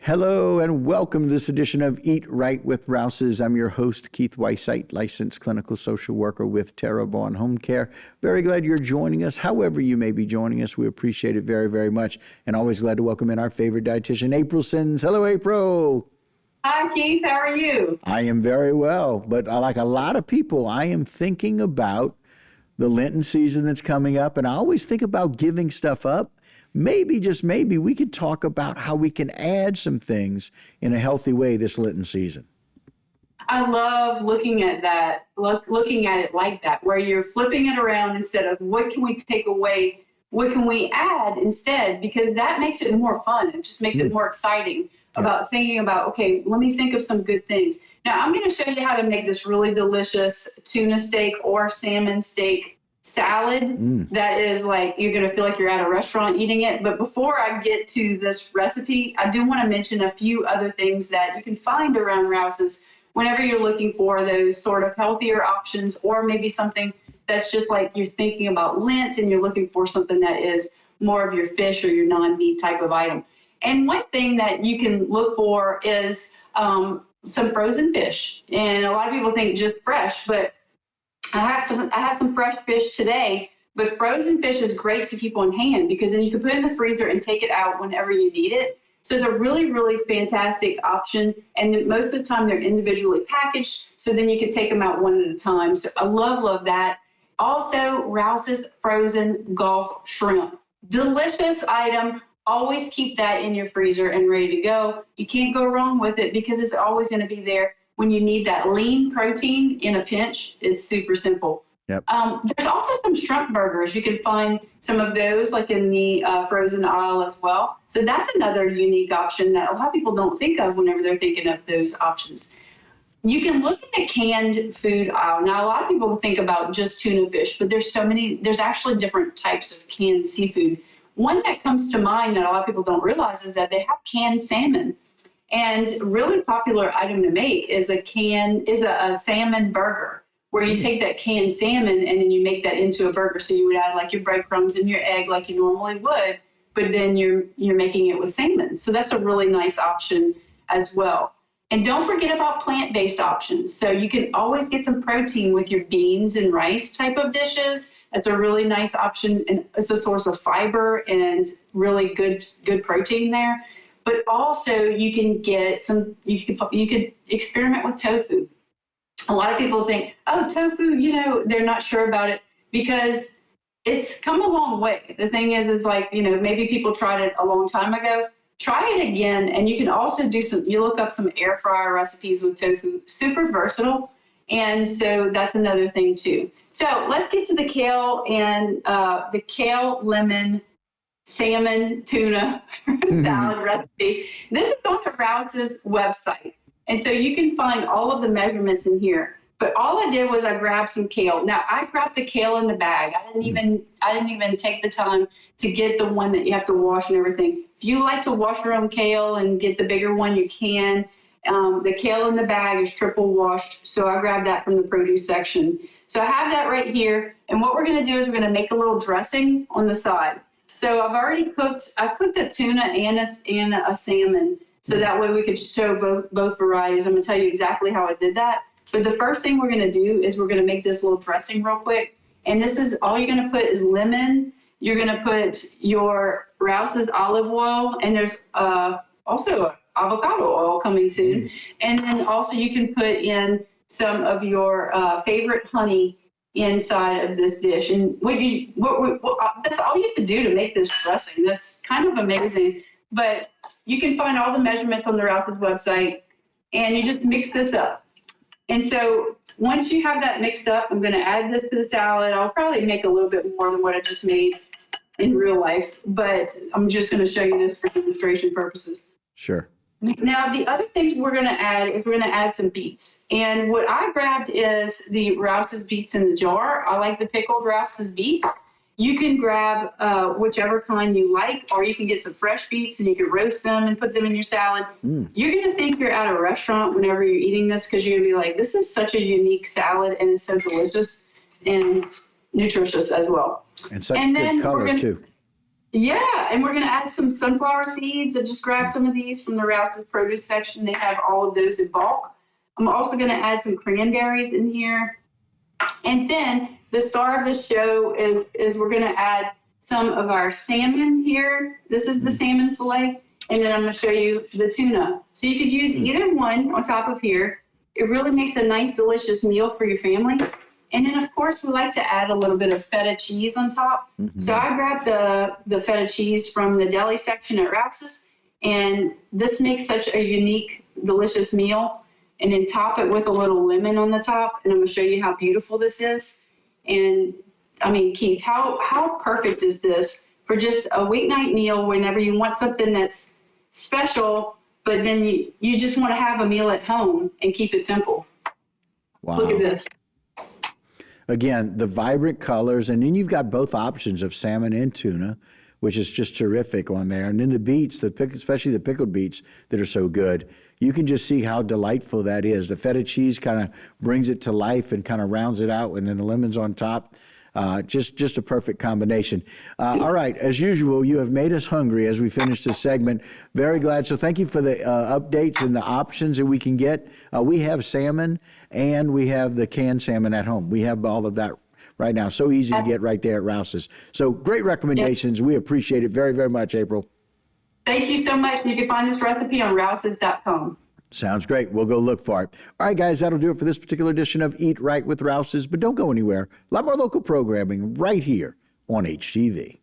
Hello and welcome to this edition of Eat Right with Rouses. I'm your host, Keith Weissite, licensed clinical social worker with Terrebonne Home Care. Very glad you're joining us. However you may be joining us, we appreciate it very, very much. And always glad to welcome in our favorite dietitian, April Sins. Hello, April. Hi, Keith. How are you? I am very well. But like a lot of people, I am thinking about the Lenten season that's coming up. And I always think about giving stuff up. Maybe, just maybe, we could talk about how we can add some things in a healthy way this Lenten season. I love looking at that, looking at it like that, where you're flipping it around instead of what can we take away, what can we add instead, because that makes it more fun. It just makes it more exciting about thinking about, okay, let me think of some good things. Now, I'm going to show you how to make this really delicious tuna steak or salmon steak salad that is like you're going to feel like you're at a restaurant eating it. But before I get to this recipe, I do want to mention a few other things that you can find around Rouses whenever you're looking for those sort of healthier options, or maybe something that's just like you're thinking about Lent and you're looking for something that is more of your fish or your non-meat type of item. And one thing that you can look for is some frozen fish. And a lot of people think just fresh, but I have some fresh fish today, but frozen fish is great to keep on hand because then you can put it in the freezer and take it out whenever you need it. So it's a really, really fantastic option. And most of the time they're individually packaged, so then you can take them out one at a time. So I love that. Also, Rouses frozen Gulf shrimp. Delicious item. Always keep that in your freezer and ready to go. You can't go wrong with it because it's always going to be there. When you need that lean protein in a pinch, it's super simple. Yep. There's also some shrimp burgers. You can find some of those like in the frozen aisle as well. So that's another unique option that a lot of people don't think of whenever they're thinking of those options. You can look at the canned food aisle. Now, a lot of people think about just tuna fish, but there's actually different types of canned seafood. One that comes to mind that a lot of people don't realize is that they have canned salmon. And a really popular item to make is a salmon burger, where you take that canned salmon and then you make that into a burger. So you would add like your breadcrumbs and your egg like you normally would, but then you're making it with salmon. So that's a really nice option as well. And don't forget about plant-based options. So you can always get some protein with your beans and rice type of dishes. That's a really nice option, and it's a source of fiber and really good protein there. But also you can get you could experiment with tofu. A lot of people think, oh, tofu, they're not sure about it because it's come a long way. The thing is like, maybe people tried it a long time ago. Try it again. And you can also you look up some air fryer recipes with tofu, super versatile. And so that's another thing too. So let's get to the kale and the kale lemon salmon tuna salad recipe. This is on the Rouses website. And so you can find all of the measurements in here. But all I did was I grabbed some kale. Now I grabbed the kale in the bag. I didn't even take the time to get the one that you have to wash and everything. If you like to wash your own kale and get the bigger one, you can. The kale in the bag is triple washed. So I grabbed that from the produce section. So I have that right here. And what we're going to do is we're going to make a little dressing on the side. So I cooked a tuna and a salmon, so that way we could show both varieties. I'm going to tell you exactly how I did that. But the first thing we're going to do is we're going to make this little dressing real quick. And this is all you're going to put is lemon. You're going to put your Rouses olive oil, and there's also avocado oil coming soon. And then also you can put in some of your favorite honey inside of this dish. And that's all you have to do to make this dressing. That's kind of amazing. But you can find all the measurements on the Rouses website, and you just mix this up. And so once you have that mixed up, I'm going to add this to the salad. I'll probably make a little bit more than what I just made in real life, but I'm just going to show you this for demonstration purposes. Sure. Now, the other things we're going to add is we're going to add some beets. And what I grabbed is the Rouses beets in the jar. I like the pickled Rouses beets. You can grab whichever kind you like, or you can get some fresh beets and you can roast them and put them in your salad. You're going to think you're at a restaurant whenever you're eating this, because you're going to be like, this is such a unique salad, and it's so delicious and nutritious as well. And such good color, too. Yeah, and we're going to add some sunflower seeds. I just grabbed some of these from the Rouses produce section. They have all of those in bulk. I'm also going to add some cranberries in here. And then the star of the show is we're going to add some of our salmon here. This is the salmon fillet. And then I'm going to show you the tuna. So you could use either one on top of here. It really makes a nice, delicious meal for your family. And then, of course, we like to add a little bit of feta cheese on top. So I grabbed the feta cheese from the deli section at Rouses. And this makes such a unique, delicious meal. And then top it with a little lemon on the top. And I'm going to show you how beautiful this is. And, I mean, Keith, how perfect is this for just a weeknight meal whenever you want something that's special, but then you just want to have a meal at home and keep it simple. Wow. Look at this. Again, the vibrant colors, and then you've got both options of salmon and tuna, which is just terrific on there. And then the beets, especially the pickled beets that are so good, you can just see how delightful that is. The feta cheese kind of brings it to life and kind of rounds it out, and then the lemon's on top. Just a perfect combination. All right, as usual, you have made us hungry as we finish this segment. Very glad. So thank you for the updates and the options that we can get. We have salmon and we have the canned salmon at home. We have all of that right now. So easy to get right there at Rouses. So great recommendations. We appreciate it very, very much, April. Thank you so much. You can find this recipe on rouses.com. Sounds great. We'll go look for it. All right, guys, that'll do it for this particular edition of Eat Right with Rouses. But don't go anywhere. A lot more local programming right here on HTV.